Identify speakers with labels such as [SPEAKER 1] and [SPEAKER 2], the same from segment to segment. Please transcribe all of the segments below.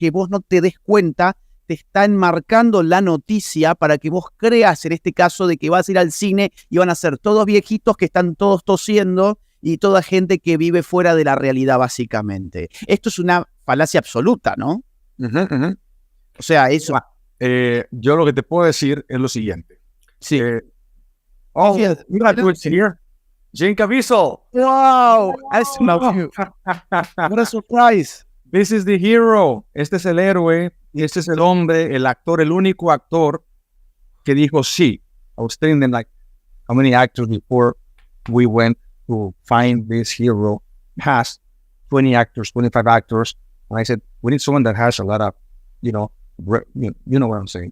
[SPEAKER 1] que vos no te des cuenta, te está enmarcando la noticia para que vos creas, en este caso, de que vas a ir al cine y van a ser todos viejitos que están todos tosiendo y toda gente que vive fuera de la realidad, básicamente. Esto es una falacia absoluta, ¿no? O sea, eso...
[SPEAKER 2] yo lo que te puedo decir es lo siguiente.
[SPEAKER 1] Sí.
[SPEAKER 2] Mira, tú eres here. Jane Caviezel.
[SPEAKER 1] Wow, I love you. What a surprise.
[SPEAKER 2] This is the hero. Este es el héroe. Y este es el hombre, el actor, el único actor que dijo sí. I was telling them, like, how many actors before we went to find this hero has 20 actors, 25 actors. And I said, we need someone that has a lot of, you know what I'm saying.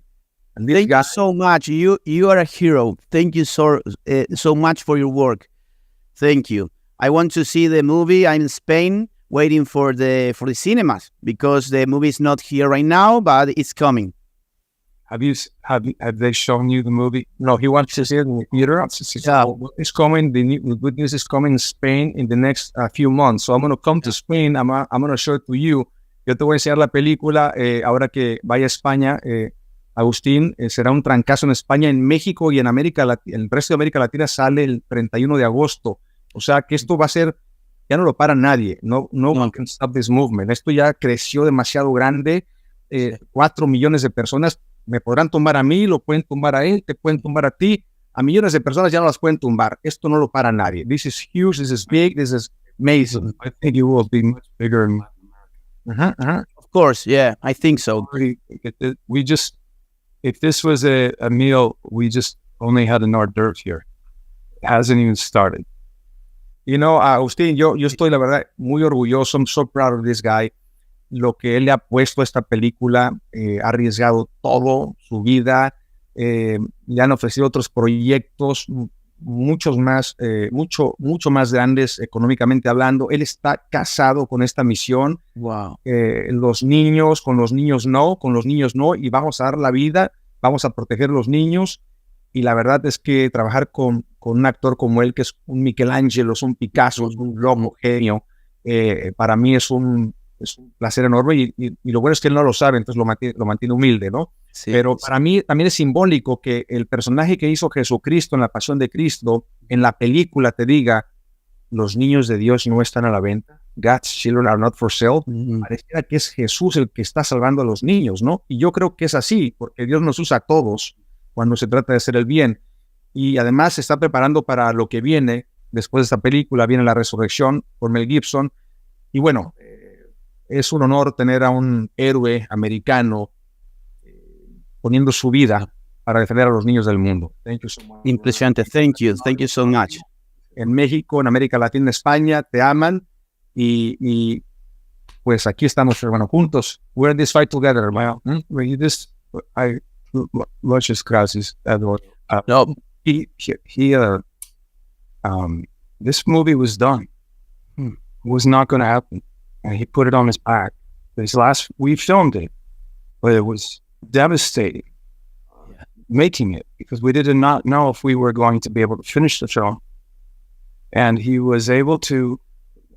[SPEAKER 2] And this
[SPEAKER 1] Thank
[SPEAKER 2] guy,
[SPEAKER 1] you so much. You are a hero. Thank you so much for your work. Thank you. I want to see the movie. I'm in Spain waiting for the cinemas because the movie is not here right now, but it's coming.
[SPEAKER 2] have they shown you the movie? No, he wants to see it in the theater.
[SPEAKER 1] Yeah.
[SPEAKER 2] It's coming. The good news is coming in Spain in the next few months. So I'm going to come to Spain. I'm going to show it to you. Yo te voy a enseñar la película ahora que vaya a España. Agustín, será un trancazo en España, en México y en América Latina. El resto de América Latina sale el 31 de agosto. O sea que esto va a ser, ya no lo para nadie. No can stop this movement. Esto ya creció demasiado grande. 4 millones de personas me podrán tumbar a mí, lo pueden tumbar a él, te pueden tumbar a ti. A millones de personas ya no las pueden tumbar. Esto no lo para nadie. This is huge, this is big, this is amazing. I think it will be much bigger in Latin America.
[SPEAKER 1] Of course, yeah, I think so.
[SPEAKER 2] If this was a meal, we just only had an hors d'oeuvre here. It hasn't even started. You know, Agustín, yo estoy, la verdad, muy orgulloso. I'm so proud of this guy. Lo que él le ha puesto a esta película, ha arriesgado todo, su vida. Le han ofrecido otros proyectos, mucho más grandes económicamente hablando. Él está casado con esta misión.
[SPEAKER 1] Wow.
[SPEAKER 2] Los niños, con los niños no, y vamos a dar la vida, vamos a proteger a los niños. Y la verdad es que trabajar con un actor como él, que es un Michelangelo, es un Picasso, es un loco genio, para mí es un placer enorme. Y lo bueno es que él no lo sabe, entonces lo mantiene humilde, ¿no? Sí, pero para mí también es simbólico que el personaje que hizo Jesucristo en la Pasión de Cristo, en la película te diga, los niños de Dios no están a la venta. God's children are not for sale. Pareciera que es Jesús el que está salvando a los niños, ¿no? Y yo creo que es así, porque Dios nos usa a todos cuando se trata de hacer el bien. Y además se está preparando para lo que viene. Después de esta película viene la resurrección por Mel Gibson. Y bueno, es un honor tener a un héroe americano poniendo su vida para defender a los niños del mundo. Thank you so much.
[SPEAKER 1] Impresionante. Thank you so much.
[SPEAKER 2] En México, en América Latina, en España, te aman y pues aquí estamos, hermano, juntos. We're in this fight together, hermano. Muchas gracias, Eduardo.
[SPEAKER 1] No.
[SPEAKER 2] This movie was done. It was not going to happen. And he put it on his back. We filmed it, but it was devastating making it because we did not know if we were going to be able to finish the film. And he was able to,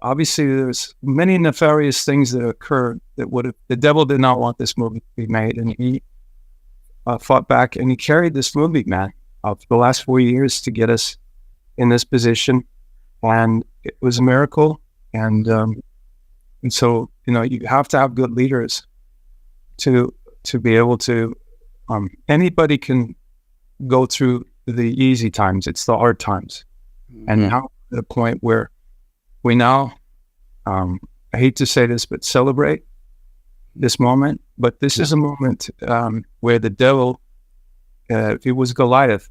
[SPEAKER 2] obviously there's many nefarious things that occurred the devil did not want this movie to be made. And he fought back and he carried this movie, man, for the last 4 years to get us in this position. And it was a miracle. And so, you know, you have to have good leaders to be able to, anybody can go through the easy times. It's the hard times. And now at a point where we now, I hate to say this, but celebrate this moment. But this is a moment where the devil, if it was Goliath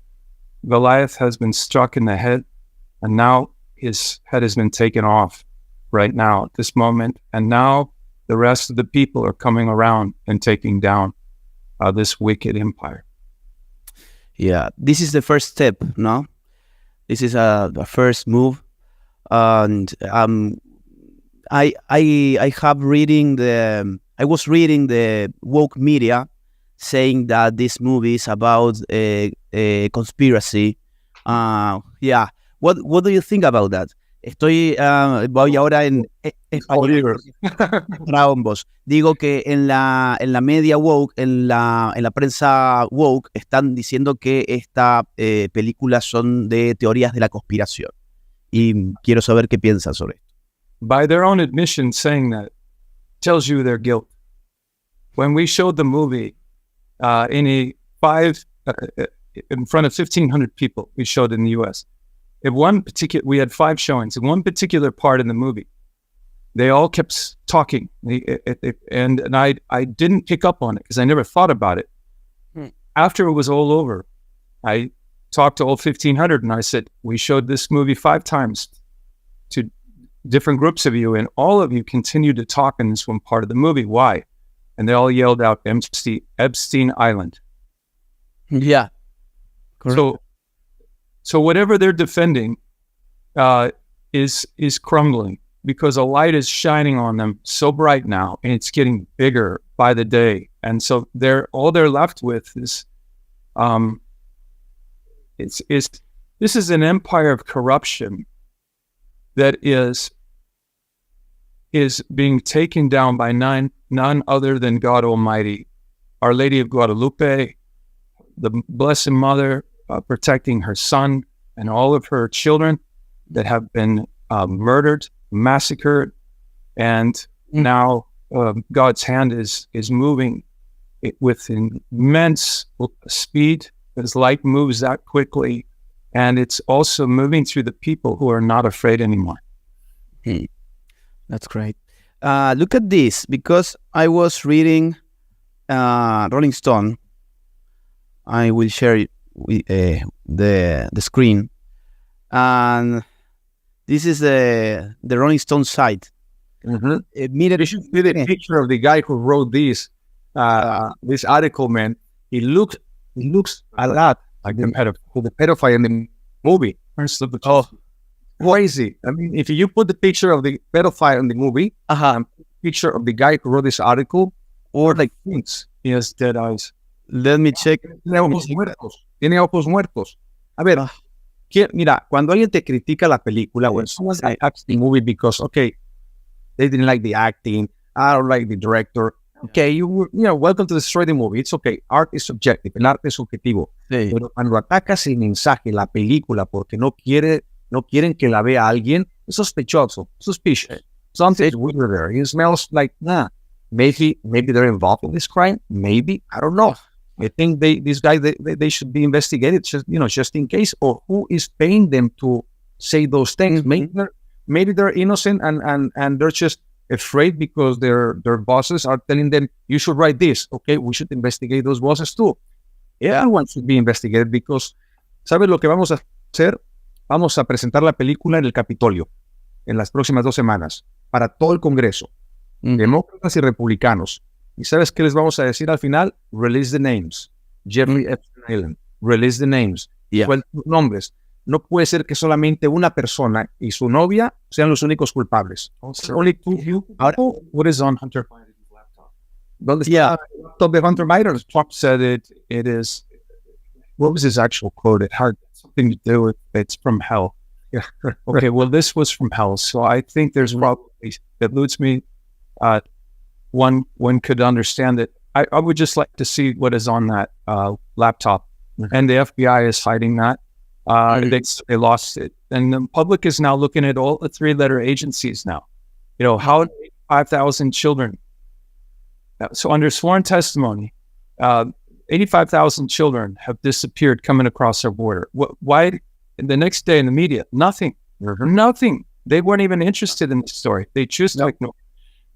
[SPEAKER 2] has been struck in the head, and now his head has been taken off right now at this moment. And now the rest of the people are coming around and taking down this wicked empire.
[SPEAKER 1] Yeah, this is the first step, no? This is a first move, and I was reading the woke media saying that this movie is about a conspiracy. What do you think about that? Voy ahora en español para ambos. Digo que en la media woke, en la prensa woke, están diciendo que esta película son de teorías de la conspiración. Y quiero saber qué piensan sobre esto.
[SPEAKER 2] By their own admission, saying that tells you their guilt. When we showed the movie in front of 1,500 people, we showed in the U.S. We had 5 showings. In one particular part in the movie, they all kept talking, and I didn't pick up on it because I never thought about it. After it was all over, I talked to all 1,500 and I said, we showed this movie 5 times to different groups of you, and all of you continued to talk in this one part of the movie. Why? And they all yelled out Epstein Island.
[SPEAKER 1] Yeah. Correct.
[SPEAKER 2] So whatever they're defending is crumbling because a light is shining on them so bright now, and it's getting bigger by the day. And so all they're left with is this is an empire of corruption that is being taken down by none other than God Almighty, Our Lady of Guadalupe, the Blessed Mother, protecting her son and all of her children that have been murdered, massacred, and now God's hand is moving with immense speed as light moves that quickly, and it's also moving through the people who are not afraid anymore.
[SPEAKER 1] That's great. Look at this, because I was reading Rolling Stone. I will share it the screen, and this is the Rolling Stone site.
[SPEAKER 2] You should see the picture of the guy who wrote this article, man. He looks a lot like the pedophile in the movie. Crazy. I mean, if you put the picture of the pedophile in the movie, picture of the guy who wrote this article, or like things, he has dead eyes.
[SPEAKER 1] Let me check.
[SPEAKER 2] Tiene ojos muertos. A ver, mira, cuando alguien te critica la película, when someone attacks the movie because, okay, they didn't like the acting, I don't like the director, okay, you know, welcome to destroy the movie. It's okay. Art is subjective. El arte es subjetivo.
[SPEAKER 1] Sí.
[SPEAKER 2] Pero cuando atacas el mensaje, la película, porque no quieren que la vea alguien, es sospechoso, suspicious. Something's weird there. It smells like, maybe they're involved in this crime. Maybe, I don't know. I think these guys they should be investigated, just in case. Or who is paying them to say those things? Maybe they're innocent and they're just afraid because their bosses are telling them, you should write this. Okay, we should investigate those bosses too. Everyone should be investigated because, ¿sabes lo que vamos a hacer? Vamos a presentar la película en el Capitolio en las próximas 2 semanas para todo el Congreso, demócratas y republicanos. ¿Y sabes qué les vamos a decir al final? Release the names. Jeffrey Epstein Island. Release the names. Suelta los nombres. No puede ser que solamente una persona y su novia sean los únicos culpables. Only 2 people. What is on Hunter Biden's laptop? ¿Dónde está el laptop de Hunter Biden? Trump said it is. What was his actual quote? It had something to do with it's from hell. Yeah. Okay, well, this was from hell. So I think there's probably, that leads me, one could understand that. I would just like to see what is on that laptop. And the FBI is hiding that. They lost it. And the public is now looking at all the 3-letter agencies now. You know, how 5,000 children. So under sworn testimony, 85,000 children have disappeared coming across our border. Why? The next day in the media, nothing. Nothing. They weren't even interested in the story. They choose to ignore.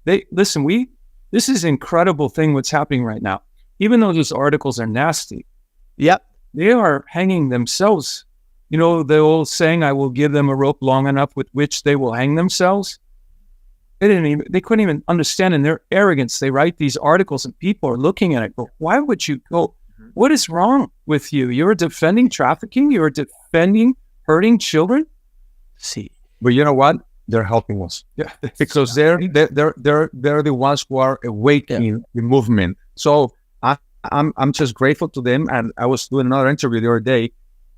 [SPEAKER 2] This is an incredible thing what's happening right now. Even though those articles are nasty, they are hanging themselves. You know, the old saying, I will give them a rope long enough with which they will hang themselves. They couldn't even understand in their arrogance. They write these articles and people are looking at it. But why would you go? What is wrong with you? You're defending trafficking. You're defending hurting children.
[SPEAKER 1] See,
[SPEAKER 2] but you know what? They're helping us. Yeah, because they're the ones who are awakening the movement. So I'm just grateful to them. And I was doing another interview the other day,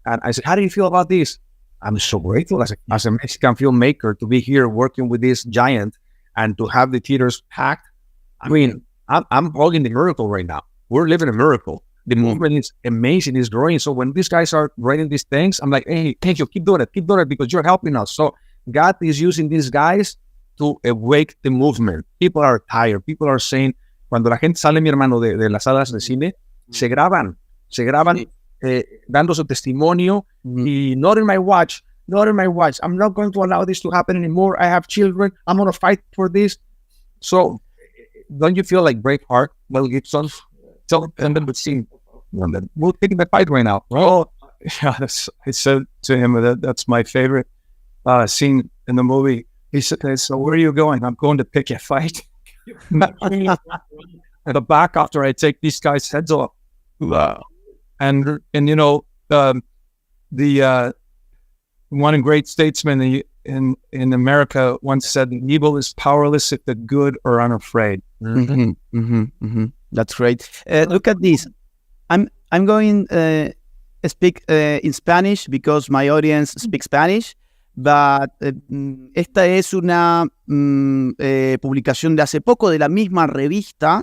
[SPEAKER 2] and I said, "How do you feel about this?" I'm so grateful as a Mexican filmmaker to be here working with this giant and to have the theaters packed. I mean, I'm holding the miracle right now. We're living a miracle. The movement is amazing, it's growing. So when these guys are writing these things, I'm like, hey, thank you, keep doing it, because you're helping us. So God is using these guys to awake the movement. People are tired. People are saying, cuando la gente sale, mi hermano, de las salas de cine, se graban dando su testimonio, y not in my watch, I'm not going to allow this to happen anymore. I have children, I'm going to fight for this. So don't you feel like Braveheart, Mel Gibson? And then we're taking the fight right now. Oh, yeah, I said to him that's my favorite scene in the movie. He said, so where are you going? I'm going to pick a fight. At the back after I take these guys' heads off. And you know, the one great statesman in America once said, evil is powerless if the good are unafraid.
[SPEAKER 1] That's great. Look at this. I'm going speak in Spanish because my audience speaks Spanish, but esta es una publicación de hace poco de la misma revista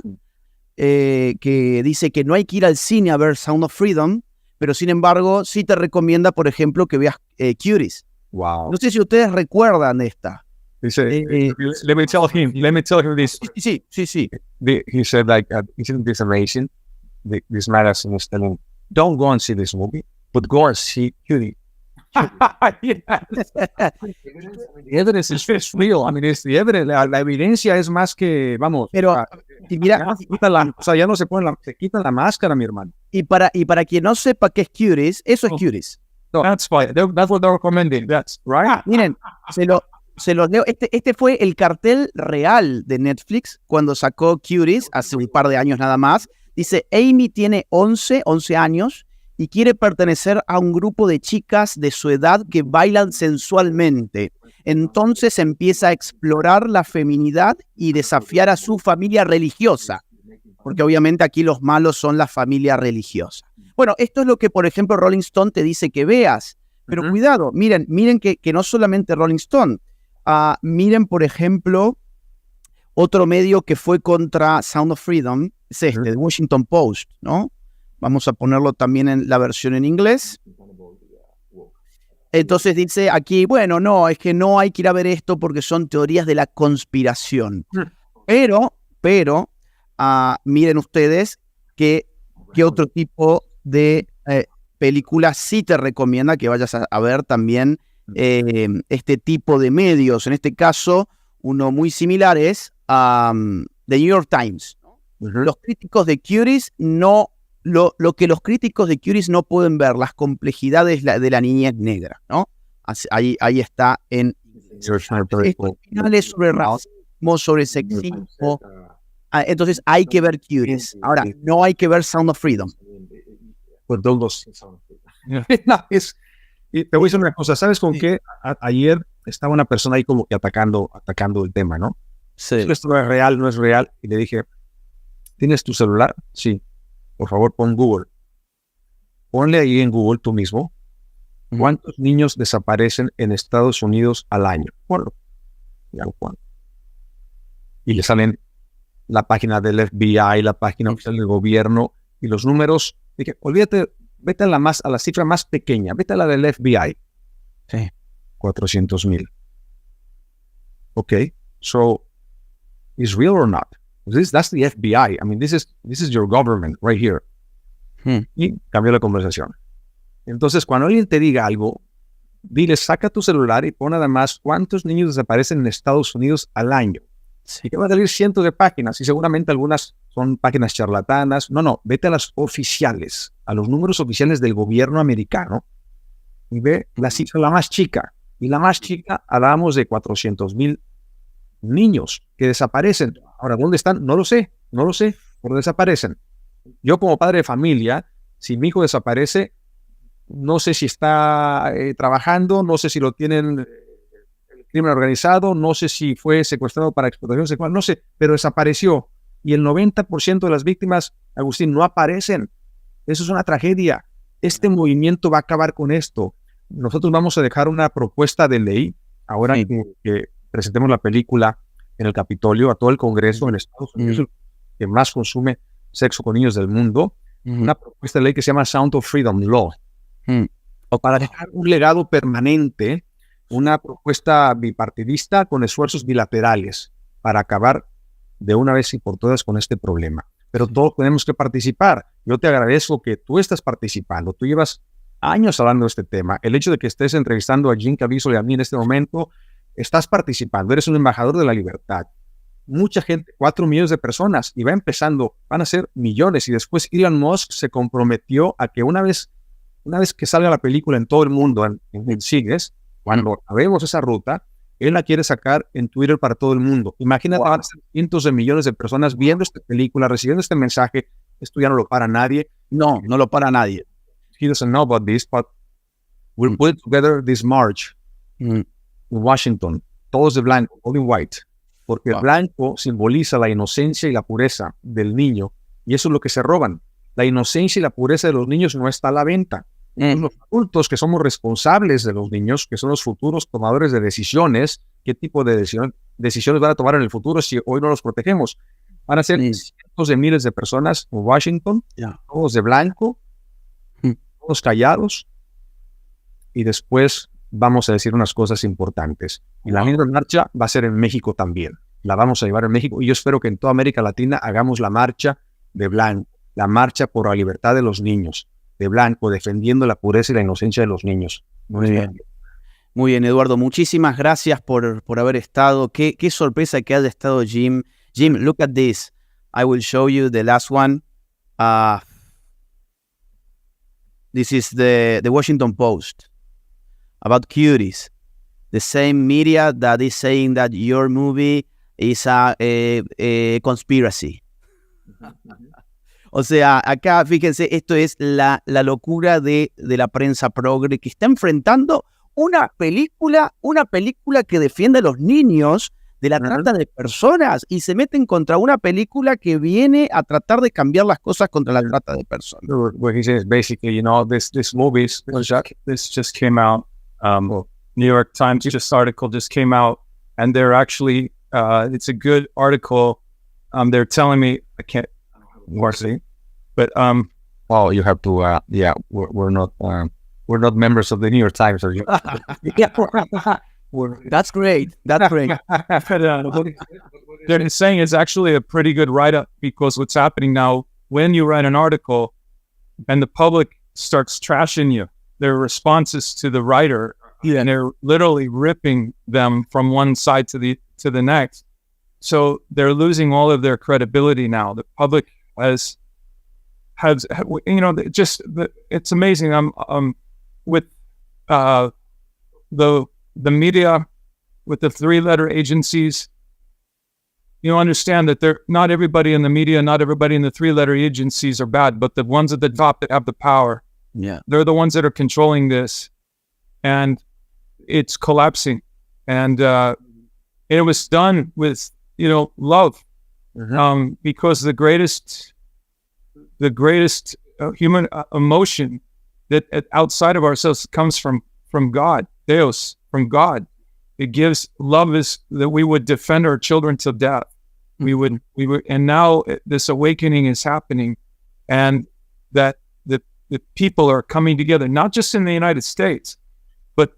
[SPEAKER 1] que dice que no hay que ir al cine a ver Sound of Freedom, pero sin embargo sí te recomienda, por ejemplo, que veas Cuties.
[SPEAKER 2] Wow.
[SPEAKER 1] No sé si ustedes recuerdan esta.
[SPEAKER 2] Let me tell him this.
[SPEAKER 1] Sí.
[SPEAKER 2] He said, like, isn't this amazing? This magazine is telling, don't go and see this movie, but go and see Cutie. The evidence is real. I mean, it's the evidence. La evidencia es más que, vamos.
[SPEAKER 1] Pero, mira,
[SPEAKER 2] o sea, ya no se pone se quita la máscara, mi hermano.
[SPEAKER 1] Y para quien no sepa qué es Cuties, eso es Cuties.
[SPEAKER 2] No, that's fine. That's what they're recommending. That's right.
[SPEAKER 1] Miren, se los leo. Este fue el cartel real de Netflix cuando sacó Cuties hace un par de años nada más. Dice, Amy tiene 11 años y quiere pertenecer a un grupo de chicas de su edad que bailan sensualmente. Entonces empieza a explorar la feminidad y desafiar a su familia religiosa, porque obviamente aquí los malos son la familia religiosa. Bueno, esto es lo que, por ejemplo, Rolling Stone te dice que veas, pero cuidado, miren que no solamente Rolling Stone, miren, por ejemplo, otro medio que fue contra Sound of Freedom, es el Washington Post, ¿no? Vamos a ponerlo también en la versión en inglés. Entonces dice aquí, bueno, no, es que no hay que ir a ver esto porque son teorías de la conspiración. Pero, miren ustedes que otro tipo de películas sí te recomienda que vayas a ver también este tipo de medios. En este caso, uno muy similar es The New York Times. Los críticos de Cuties no... Lo que los críticos de Cuties no pueden ver, las complejidades de la niñez negra, ¿no? Ahí está en finales sobre racismo, sobre sexismo. Entonces hay que ver Cuties. Ahora, no hay que ver Sound of Freedom.
[SPEAKER 2] Pues todos. Y te voy a decir una cosa, ¿sabes con qué? Ayer estaba una persona ahí como que atacando el tema, ¿no?
[SPEAKER 1] Sí.
[SPEAKER 2] Esto es real, no es real. Y le dije, ¿tienes tu celular? Sí. Por favor, pon Google. Ponle ahí en Google tú mismo cuántos niños desaparecen en Estados Unidos al año. Ponlo. Y le salen la página del FBI, la página oficial del gobierno y los números. Dije, olvídate, vete a la cifra más pequeña, vete a la del FBI.
[SPEAKER 1] Sí.
[SPEAKER 2] 400,000. Okay, so is real or not? That's the FBI. I mean, this is your government right here. Y cambió la conversación. Entonces, cuando alguien te diga algo, dile, saca tu celular y pon además cuántos niños desaparecen en Estados Unidos al año. Sí. Y que van a salir cientos de páginas, y seguramente algunas son páginas charlatanas. No, vete a las oficiales, a los números oficiales del gobierno americano, y ve la cifra, la más chica. Y la más chica, hablábamos de 400,000 niños que desaparecen. Ahora, ¿dónde están? No lo sé, pero desaparecen. Yo como padre de familia, si mi hijo desaparece, no sé si está trabajando, no sé si lo tienen el crimen organizado, no sé si fue secuestrado para explotación sexual, no sé, pero desapareció. Y el 90% de las víctimas, Agustín, no aparecen. Eso es una tragedia. Este movimiento va a acabar con esto. nosotros vamos a dejar una propuesta de ley ahora que presentemos la película en el Capitolio a todo el Congreso en Estados Unidos, que más consume sexo con niños del mundo, una propuesta de ley que se llama Sound of Freedom Law, o para dejar un legado permanente, una propuesta bipartidista con esfuerzos bilaterales para acabar de una vez y por todas con este problema. Pero todos tenemos que participar. Yo te agradezco que tú estás participando. Tú llevas años hablando de este tema. El hecho de que estés entrevistando a Caviezel y a mí en este momento, estás participando. Eres un embajador de la libertad. Mucha gente, 4 millones de personas, y va empezando, van a ser millones. Y después Elon Musk se comprometió a que una vez que salga la película en todo el mundo, en cines, cuando acabemos esa ruta, él la quiere sacar en Twitter para todo el mundo. Imagínate, van a ser cientos de millones de personas viendo esta película, recibiendo este mensaje. Esto ya no lo para nadie.
[SPEAKER 1] No lo para nadie.
[SPEAKER 2] He doesn't know about this, but we'll put together this march in Washington, todos de blanco, all in white, porque el blanco simboliza la inocencia y la pureza del niño, y eso es lo que se roban. La inocencia y la pureza de los niños no está a la venta. Los adultos que somos responsables de los niños, que son los futuros tomadores de decisiones, ¿qué tipo de decisiones van a tomar en el futuro si hoy no los protegemos? Van a ser cientos de miles de personas en Washington, todos de blanco, todos callados, y después vamos a decir unas cosas importantes. Y la misma marcha va a ser en México también. La vamos a llevar en México, y yo espero que en toda América Latina hagamos la marcha de blanco, la marcha por la libertad de los niños, de blanco, defendiendo la pureza y la inocencia de los niños.
[SPEAKER 1] Muy bien. Muy bien, Eduardo. Muchísimas gracias por haber estado. Qué sorpresa que haya estado Jim. Jim, look at this. I will show you the last one. This is the Washington Post about cuties. The same media that is saying that your movie is a conspiracy. O sea, acá, fíjense, esto es la locura de la prensa progre que está enfrentando una película que defiende a los niños de la trata de personas, y se meten contra una película que viene a tratar de cambiar las cosas contra la trata de personas.
[SPEAKER 2] What he says basically, this movie, this just came out. New York Times just article just came out, and they're actually, it's a good article. They're telling me, I can't, but well, you have to, we're not members of the New York Times, are you?
[SPEAKER 1] That's great. That's great.
[SPEAKER 2] They're saying it's actually a pretty good write-up, because what's happening now, when you write an article and the public starts trashing you, their responses to the writer, and they're literally ripping them from one side to the next. So they're losing all of their credibility now. The public has it's amazing. With the media, with the 3-letter agencies, understand that not everybody in the media, not everybody in the 3-letter agencies are bad, but the ones at the top that have the power, they're the ones that are controlling this, and it's collapsing. And it was done with love, because the greatest human emotion that outside of ourselves comes from God, Deus, from God. It gives love is that we would defend our children to death. We would, and now this awakening is happening, and that the people are coming together, not just in the United States, but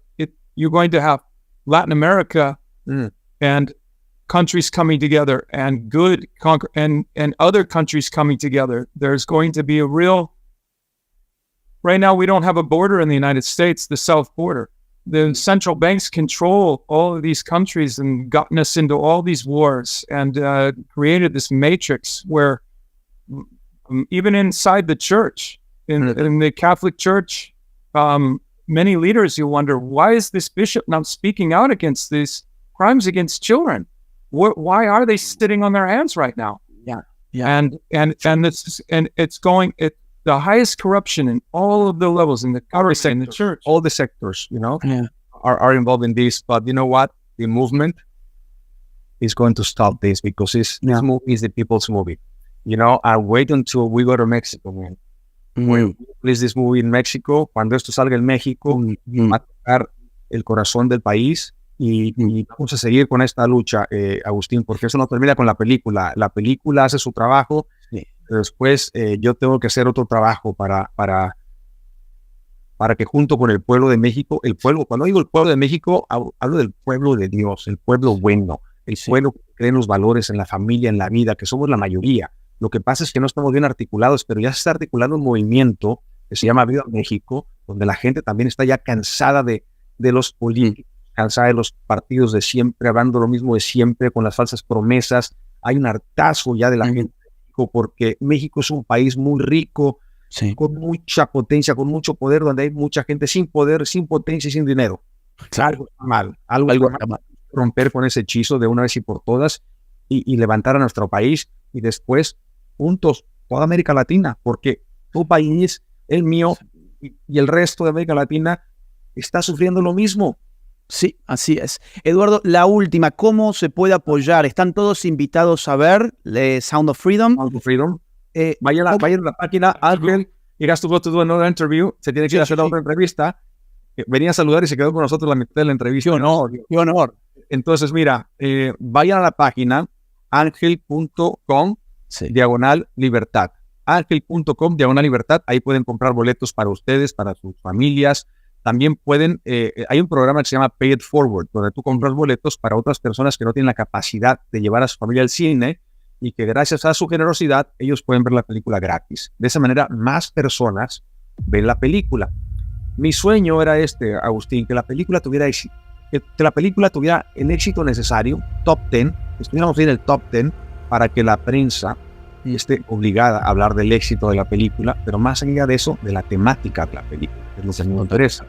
[SPEAKER 2] you're going to have Latin America and countries coming together, and and other countries coming together. There's going to be a real. Right now, we don't have a border in the United States, the south border. The central banks control all of these countries and gotten us into all these wars, and created this matrix where even inside the church, in the Catholic Church, many leaders, you wonder, why is this bishop not speaking out against these crimes against children? Why are they sitting on their hands right now? And it's going. The highest corruption in all of the levels, in the government, in the church, all the sectors, are involved in this. But you know what? The movement is going to stop this, because this movie is the people's movie. And wait until we go to Mexico, man. When we release this movie in Mexico, cuando esto salga en México, va a tocar el corazón del país y vamos a seguir con esta lucha, Agustín, porque eso no termina con la película. La película hace su trabajo, pero después yo tengo que hacer otro trabajo para que junto con el pueblo de México, cuando digo el pueblo de México, hablo del pueblo de Dios, el pueblo bueno, el pueblo que cree en los valores, en la familia, en la vida, que somos la mayoría. Lo que pasa es que no estamos bien articulados, pero ya se está articulando un movimiento que se llama Viva México, donde la gente también está ya cansada de los políticos, cansada de los partidos de siempre, hablando lo mismo de siempre, con las falsas promesas. Hay un hartazgo ya de la gente de México, porque México es un país muy rico, con mucha potencia, con mucho poder, donde hay mucha gente sin poder, sin potencia y sin dinero.
[SPEAKER 1] Claro.
[SPEAKER 2] Algo está mal. Algo está mal. Romper con ese hechizo de una vez y por todas y levantar a nuestro país y después juntos toda América Latina, porque tu país, el mío y el resto de América Latina está sufriendo lo mismo.
[SPEAKER 1] Sí, así es. Eduardo, la última, ¿cómo se puede apoyar? Están todos invitados a ver Sound of Freedom.
[SPEAKER 2] Sound of Freedom. Vayan a la página, Ángel, he has to go to do another interview, se tiene que ir a hacer otra entrevista. Venía a saludar y se quedó con nosotros la mitad de la entrevista.
[SPEAKER 1] Qué honor.
[SPEAKER 2] Entonces, mira, vayan a la página angel.com /libertad. Angel.com/libertad. Ahí pueden comprar boletos para ustedes, para sus familias. También pueden, hay un programa que se llama Pay It Forward, donde tú compras boletos para otras personas que no tienen la capacidad de llevar a su familia al cine y que gracias a su generosidad ellos pueden ver la película gratis. De esa manera, más personas ven la película. Mi sueño era Agustín, que la película tuviera éxito, que la película tuviera el éxito necesario, top 10, que estuviéramos en el top 10 para que la prensa esté obligada a hablar del éxito de la película, pero más allá de eso, de la temática de la película, que es lo que me interesa.